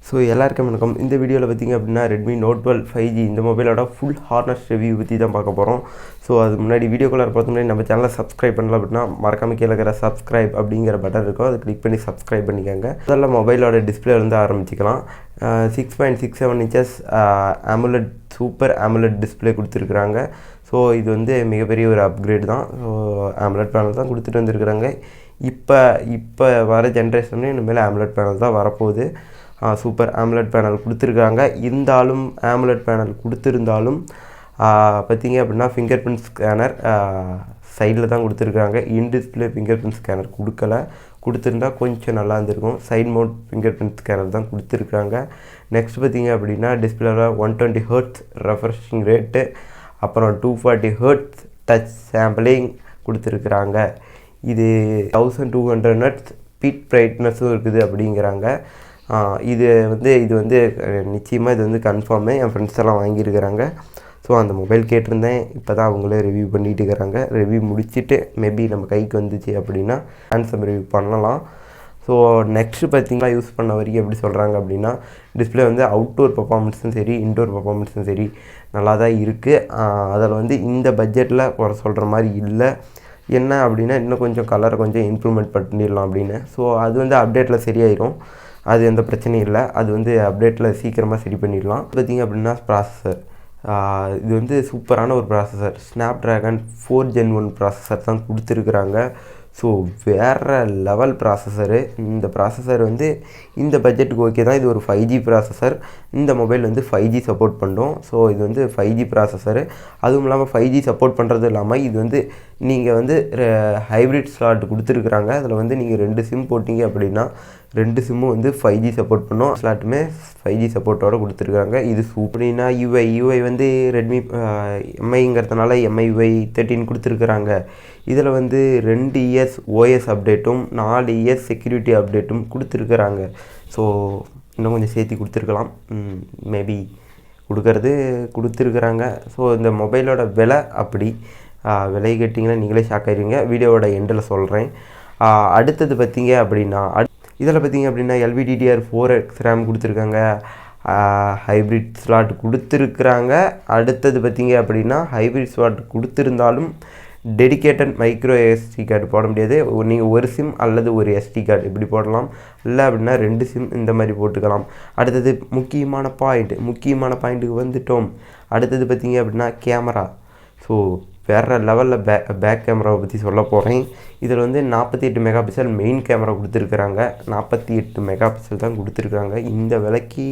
So எல்லாருக்கும் வணக்கம். இந்த வீடியோவில் பார்த்திங்க அப்படின்னா Redmi12 5G இந்த மொபைலோட ஃபுல் ஹார்னஸ் ரிவ்யூ பற்றி தான் பார்க்க போகிறோம். ஸோ அது முன்னாடி வீடியோக்குள்ளே பார்த்து முன்னாடி நம்ம சேனலை சப்ஸ்கிரைப் பண்ணல அப்படின்னா மறக்காமல் கீழே இருக்கிற சப்ஸ்கிரைப் அப்படிங்கிற பட்டன் இருக்கும், அதை கிளிக் பண்ணி சப்ஸ்கிரைப் பண்ணிக்கோங்க. அதெல்லாம் மொபைலோட டிஸ்பிளேலேருந்து ஆரம்பிச்சிக்கலாம். 6.67 inches AMOLED super AMOLED display கொடுத்துருக்குறாங்க. ஸோ இது வந்து மிகப்பெரிய ஒரு அப்கிரேட் தான். ஸோ AMOLED பேனல் தான் கொடுத்துட்டு வந்துருக்குறாங்க. இப்போ வர ஜென்ரேஷன்லேயும் இனிமேல் AMOLED பேனல் தான் வரப்போகுது. சூப்பர் AMOLED பேனல் கொடுத்துருக்காங்க. இருந்தாலும் AMOLED பேனல் கொடுத்துருந்தாலும் பார்த்திங்க அப்படின்னா ஃபிங்கர் பிரிண்ட் ஸ்கேனர் சைடில் தான் கொடுத்துருக்காங்க. In display finger print scanner கொடுத்துருந்தா கொஞ்சம் நல்லா இருந்திருக்கும். Side mount finger print scanner தான் கொடுத்துருக்காங்க. நெக்ஸ்ட் பார்த்திங்க அப்படின்னா டிஸ்பிளேவில் 120 Hz ரெஃப்ரெஷிங் ரேட்டு, அப்புறம் 240 Hz டச் சாம்பிளிங் கொடுத்துருக்குறாங்க. இது 1200 Hz பீக் பிரைட்னஸும் இருக்குது அப்படிங்கிறாங்க. இது வந்து நிச்சயமாக இது வந்து கன்ஃபார்மு. என் ஃப்ரெண்ட்ஸ் எல்லாம் வாங்கியிருக்கிறாங்க. ஸோ அந்த மொபைல் கேட்டிருந்தேன், இப்போ தான் அவங்களே ரிவ்யூ பண்ணிகிட்டு இருக்கிறாங்க. ரிவ்யூ முடிச்சுட்டு மேபி நம்ம கைக்கு வந்துச்சு அப்படின்னா ஹேண்ட்ஸம் ரிவ்யூ பண்ணலாம். ஸோ நெக்ஸ்ட்டு பார்த்திங்கன்னா யூஸ் பண்ண வரைக்கும் எப்படி சொல்கிறாங்க அப்படின்னா டிஸ்பிளே வந்து அவுட்டோர் பர்ஃபார்மன்ஸும் சரி இன்டோர் பர்ஃபார்மன்ஸும் சரி நல்லா தான் இருக்குது. அதில் வந்து இந்த பட்ஜெட்டில் குறை சொல்கிற மாதிரி இல்லை. என்ன அப்படின்னா இன்னும் கொஞ்சம் கலரை கொஞ்சம் இம்ப்ரூவ்மெண்ட் பண்ணிடலாம் அப்படின்னு. ஸோ அது வந்து அப்டேட்டில் சரியாயிடும், அது எந்த பிரச்சனையும் இல்லை. அது வந்து அப்டேட்டில் சீக்கிரமாக சரி பண்ணிடலாம். பார்த்திங்க அப்படின்னா ப்ராசஸர் இது வந்து சூப்பரான ஒரு ப்ராசஸர். Snapdragon 4 Gen 1 ப்ராசஸர் தான் கொடுத்துருக்குறாங்க. ஸோ வேறு லெவல் ப்ராசஸரு. இந்த ப்ராசஸர் வந்து இந்த பட்ஜெட்டுக்கு ஓகே தான். இது ஒரு 5G ப்ராசஸர். இந்த மொபைல் வந்து 5G சப்போர்ட் பண்ணுறோம். ஸோ இது வந்து 5G ப்ராசஸரு. அதுவும் இல்லாமல் 5G சப்போர்ட் பண்ணுறது இல்லாமல் இது வந்து நீங்கள் வந்து ஹைப்ரிட் ஸ்லாட் கொடுத்துருக்குறாங்க. அதில் வந்து நீங்கள் 2 சிம் போட்டிங்க அப்படின்னா 2 சிம்மும் வந்து 5G சப்போர்ட் பண்ணும். ஸ்லாட்டுமே 5G சப்போர்ட்டோடு கொடுத்துருக்காங்க. இது சூப்பர்னா யூஐ வந்து ரெட்மி எம்ஐங்கிறதுனால MI UI 13 கொடுத்துருக்குறாங்க. இதில் வந்து 2 இயர்ஸ் OS அப்டேட்டும் 4 இயர்ஸ் செக்யூரிட்டி அப்டேட்டும் கொடுத்துருக்குறாங்க. ஸோ இன்னும் கொஞ்சம் சேர்த்து கொடுத்துருக்கலாம். மேபி கொடுத்துருக்குறாங்க. ஸோ இந்த மொபைலோட விலை அப்படி விலை கேட்டிங்கன்னா நீங்களே ஷாக் ஆகிடுவீங்க. வீடியோவோட எண்டில் சொல்கிறேன். அடுத்தது பார்த்திங்க அப்படின்னா இதில் பார்த்திங்க அப்படின்னா LPDDR4X RAM கொடுத்துருக்காங்க. ஹைப்ரிட் ஸ்லாட் கொடுத்துருக்குறாங்க. அடுத்தது பார்த்திங்க அப்படின்னா ஹைப்ரிட் ஸ்லாட் கொடுத்துருந்தாலும் டெடிக்கேட்டட் மைக்ரோ SD கார்டு போட முடியாது. நீங்கள் ஒரு சிம் அல்லது ஒரு SD கார்டு இப்படி போடலாம். இல்லை அப்படின்னா 2 சிம் இந்த மாதிரி போட்டுக்கலாம். அடுத்தது முக்கியமான பாயிண்ட்டுக்கு வந்துட்டோம். அடுத்தது பார்த்திங்க அப்படின்னா கேமரா. ஸோ வேறு லெவலில் பேக் கேமராவை பற்றி சொல்ல போகிறேன். இதில் வந்து 48 மெகா பிக்சல் மெயின் கேமரா கொடுத்துருக்குறாங்க. 48 மெகா பிக்சல் தான் கொடுத்துருக்காங்க. இந்த விலைக்கு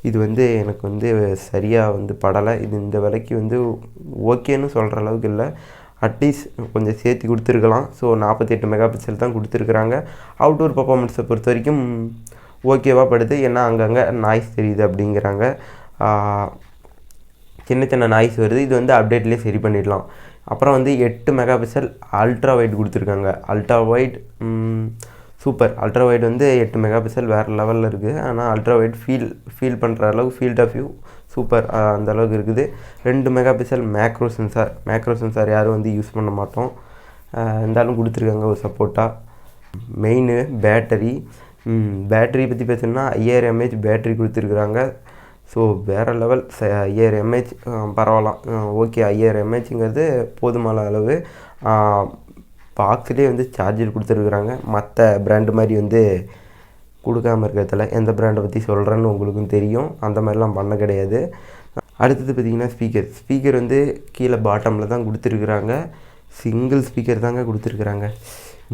இது வந்து எனக்கு வந்து சரியாக வந்து படலை. இது இந்த விலைக்கு வந்து ஓகேன்னு சொல்கிற அளவுக்கு இல்லை. அட்லீஸ்ட் கொஞ்சம் சேர்த்து கொடுத்துருக்கலாம். ஸோ 48 மெகா பிக்சல் தான் கொடுத்துருக்குறாங்க. அவுட்டோர் பர்ஃபார்மன்ஸை பொறுத்த வரைக்கும் ஓகேவாக படுது. ஏன்னா அங்கங்கே நாய்ஸ் தெரியுது அப்படிங்கிறாங்க. சின்ன நாய்ஸ் வருது. இது வந்து அப்டேட்லேயே சரி பண்ணிடலாம். அப்புறம் வந்து 8 மெகா பிக்சல் அல்ட்ரா வைட் கொடுத்துருக்காங்க. Ultra wide super. Ultra wide வந்து 8 மெகா பிக்சல் வேறு லெவலில் இருக்குது. ஆனால் அல்ட்ரா வைட் ஃபீல் பண்ணுற அளவுக்கு ஃபீல்ட் ஆஃப் வியூ சூப்பர் அந்த அளவுக்கு இருக்குது. 2 மெகா பிக்சல் மேக்ரோ சென்சார் யாரும் வந்து யூஸ் பண்ண மாட்டோம், இருந்தாலும் கொடுத்துருக்காங்க ஒரு சப்போர்ட்டாக. மெயினு பேட்டரி பற்றி பேசணுன்னா 5000 mAh பேட்டரி கொடுத்துருக்குறாங்க. ஸோ வேறு லெவல் 5000 mAh பரவாயில்லாம். ஓகே 5000 mAhங்கிறது போதுமான அளவு. பாக்ஸ்லேயே வந்து சார்ஜர் கொடுத்துருக்குறாங்க. மற்ற பிராண்டு மாதிரி வந்து கொடுக்காமல் இருக்கிறதுல எந்த பிராண்டை பற்றி சொல்கிறேன்னு உங்களுக்கும் தெரியும். அந்த மாதிரிலாம் பண்ண கிடையாது. அடுத்தது பார்த்திங்கன்னா ஸ்பீக்கர் வந்து கீழே பாட்டமில் தான் கொடுத்துருக்குறாங்க. சிங்கிள் ஸ்பீக்கர் தாங்க கொடுத்துருக்குறாங்க.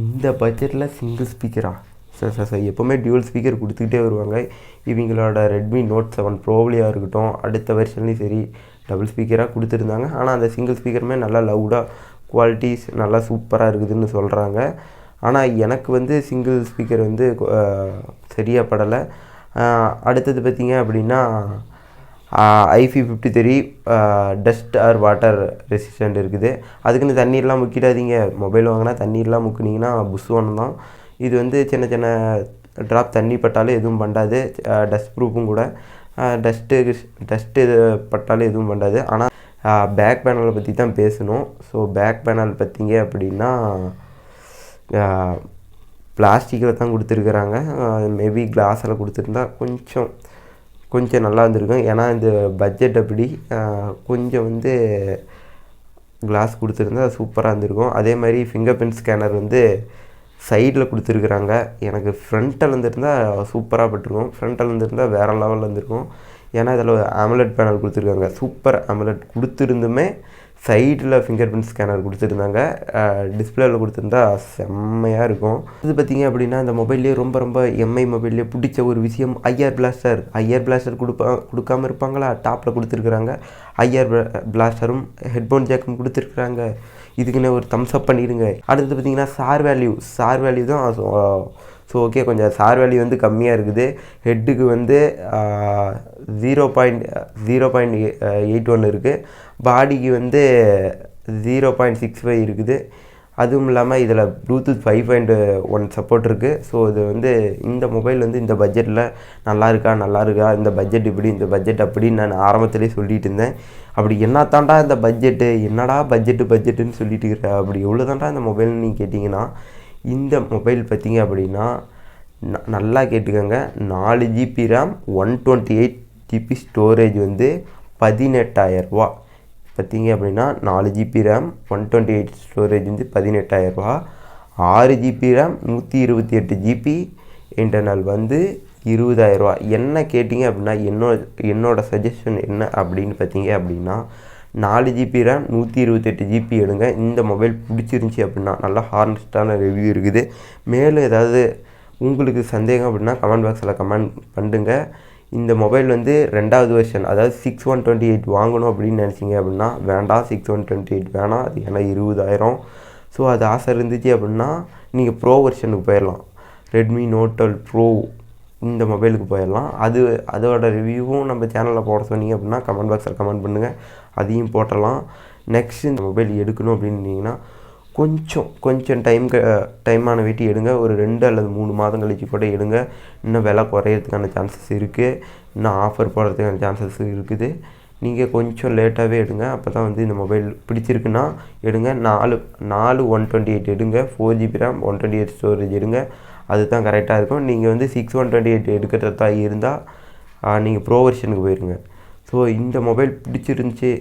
இந்த பட்ஜெட்டில் சிங்கிள் ஸ்பீக்கரா? சார் எப்போவுமே டியூவல் ஸ்பீக்கர் கொடுத்துக்கிட்டே வருவாங்க. இவங்களோட Redmi12 ப்ரோவிலியாக இருக்கட்டும், அடுத்த வெர்ஷன்லேயும் சரி டபுள் ஸ்பீக்கராக கொடுத்துருந்தாங்க. ஆனால் அந்த சிங்கிள் ஸ்பீக்கருமே நல்லா லவுடாக குவாலிட்டிஸ் நல்லா சூப்பராக இருக்குதுன்னு சொல்கிறாங்க. ஆனால் எனக்கு வந்து சிங்கிள் ஸ்பீக்கர் வந்து சரியாக படலை. அடுத்தது பார்த்திங்க அப்படின்னா IP53 dust R water resistant இருக்குது. அதுக்குன்னு தண்ணீர்லாம் முக்கிடாதீங்க. மொபைல் வாங்கினா தண்ணீர்லாம் முக்கினீங்கன்னா புஷ்வானம் தான். இது வந்து சின்ன ட்ராப் தண்ணி பட்டாலும் எதுவும் பண்ணாது. டஸ்ட் ப்ரூஃபும் கூட. டஸ்ட்டு இது பட்டாலும் எதுவும் பண்ணாது. ஆனால் பேக் பேனலை பற்றி தான் பேசணும். ஸோ பேக் பேனல் பார்த்திங்க அப்படின்னா பிளாஸ்டிக்கில் தான் கொடுத்துருக்குறாங்க. மேபி கிளாஸில் கொடுத்துருந்தா கொஞ்சம் கொஞ்சம் நல்லா இருந்திருக்கும். ஏன்னா இந்த பட்ஜெட் அப்படி கொஞ்சம் வந்து கிளாஸ் கொடுத்துருந்தா சூப்பராக இருந்திருக்கும். அதே மாதிரி ஃபிங்கர் பிரிண்ட் ஸ்கேனர் வந்து சைடில் கொடுத்துருக்குறாங்க. எனக்கு ஃப்ரண்ட்டில் இருந்துருந்தால் சூப்பராக பட்டிருக்கும். ஃப்ரண்ட்டில் இருந்துருந்தால் வேறு லெவலில் இருந்திருக்கும். ஏன்னா இதில் AMOLED பேனல் கொடுத்துருக்காங்க. சூப்பர் AMOLED கொடுத்துருந்துமே சைடில் ஃபிங்கர் பிரிண்ட் ஸ்கேனர் கொடுத்துருந்தாங்க. டிஸ்பிளேவில் கொடுத்துருந்தா செம்மையாக இருக்கும். இது பார்த்திங்க அப்படின்னா இந்த மொபைல்லேயே ரொம்ப எம்ஐ மொபைல்லேயே பிடிச்ச ஒரு விஷயம் ஐஆர் பிளாஸ்டர் கொடுக்காமல் இருப்பாங்களா? டாப்பில் கொடுத்துருக்குறாங்க. ஐஆர் பிளாஸ்டரும் ஹெட்ஃபோன் ஜாக்கும் கொடுத்துருக்குறாங்க. இதுக்குன்னு ஒரு தம்ஸ் அப் பண்ணிடுங்க. அடுத்தது பார்த்திங்கன்னா சார் வேல்யூ தான். ஸோ ஓகே, கொஞ்சம் சார் வேல்யூ வந்து கம்மியாக இருக்குது. ஹெட்டுக்கு வந்து 0.81 இருக்குது. பாடிக்கு வந்து 0.65 இருக்குது. அதுவும் இல்லாமல் இதில் ப்ளூடூத் 5.1 சப்போர்ட் இருக்குது. ஸோ இது வந்து இந்த மொபைல் வந்து இந்த பட்ஜெட்டில் நல்லா இருக்கா, இந்த பட்ஜெட் இப்படி, இந்த பட்ஜெட் அப்படின்னு நான் ஆரம்பத்திலே சொல்லிட்டு இருந்தேன். அப்படி என்ன தாண்டா இந்த பட்ஜெட்டு, என்னடா பட்ஜெட்டுன்னு சொல்லிட்டு இருக்கிற, அப்படி எவ்வளோ தாண்டா இந்த மொபைல்னு நீங்கள் கேட்டிங்கன்னா, இந்த மொபைல் பார்த்திங்க அப்படின்னா நல்லா கேட்டுக்கோங்க. 4 GB RAM 128 GB ஸ்டோரேஜ் வந்து 18,000 ரூபா. பார்த்திங்க அப்படின்னா 4 GB RAM 128 ஸ்டோரேஜ் வந்து 18,000 ரூபா. 6 GB RAM 128 GB இன்டர்னல் வந்து 20,000 ரூபா. என்ன கேட்டிங்க அப்படின்னா என்னோட சஜஷன் என்ன அப்படின்னு பார்த்தீங்க அப்படின்னா 4 GB RAM 128 GB எடுங்க. இந்த மொபைல் பிடிச்சிருந்துச்சி அப்படின்னா நல்லா ஹார்னஸ்டான ரிவ்யூ இருக்குது. மேலும் ஏதாவது உங்களுக்கு சந்தேகம் அப்படின்னா கமெண்ட் பாக்ஸில் கமெண்ட் பண்ணுங்க. இந்த மொபைல் வந்து 2வது வெர்ஷன், அதாவது 6128 வாங்கணும் அப்படின்னு நினச்சிங்க அப்படின்னா வேண்டாம், 6128 வேணாம். அது ஏன்னா 20,000. ஸோ அது ஆசை இருந்துச்சு அப்படின்னா நீங்கள் ப்ரோ வெர்ஷனுக்கு போயிடலாம். Redmi Note 12 Pro இந்த மொபைலுக்கு போயிடலாம். அதோட ரிவ்யூவும் நம்ம சேனலில் போட சொன்னீங்க அப்படின்னா கமெண்ட் பாக்ஸில் கமெண்ட் பண்ணுங்கள், அதையும் போட்டலாம். நெக்ஸ்ட் இந்த மொபைல் எடுக்கணும் அப்படின்னீங்கன்னா கொஞ்சம் டைமான வெயிட்டி எடுங்க. ஒரு 2 அல்லது 3 மாதம் கழிச்சு கூட எடுங்க. இன்னும் விலை குறையிறதுக்கான சான்சஸ் இருக்குது. இன்னும் ஆஃபர் போடுறதுக்கான சான்சஸ் இருக்குது. நீங்கள் கொஞ்சம் லேட்டாகவே எடுங்க. அப்போ தான் வந்து இந்த மொபைல் பிடிச்சிருக்குன்னா எடுங்க. 4 128 எடுங்க. 4 GB RAM 128 ஸ்டோரேஜ் எடுங்க. அதுதான் கரெக்டாக இருக்கும். நீங்கள் வந்து 6128 எடுக்கிறதா இருந்தால் நீங்கள் ப்ரோ வெர்ஷனுக்கு போயிருங்க. ஸோ இந்த மொபைல் பிடிச்சிருந்துச்சி,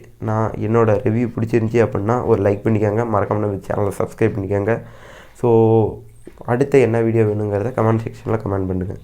என்னோடய ரிவ்யூ பிடிச்சிருந்துச்சி அப்படின்னா ஒரு லைக் பண்ணிக்கோங்க. மறக்காம நம்ம சேனலை சப்ஸ்கிரைப் பண்ணிக்கோங்க. ஸோ அடுத்த என்ன வீடியோ வேணுங்கிறத கமெண்ட் செக்ஷனில் கமெண்ட் பண்ணுங்கள்.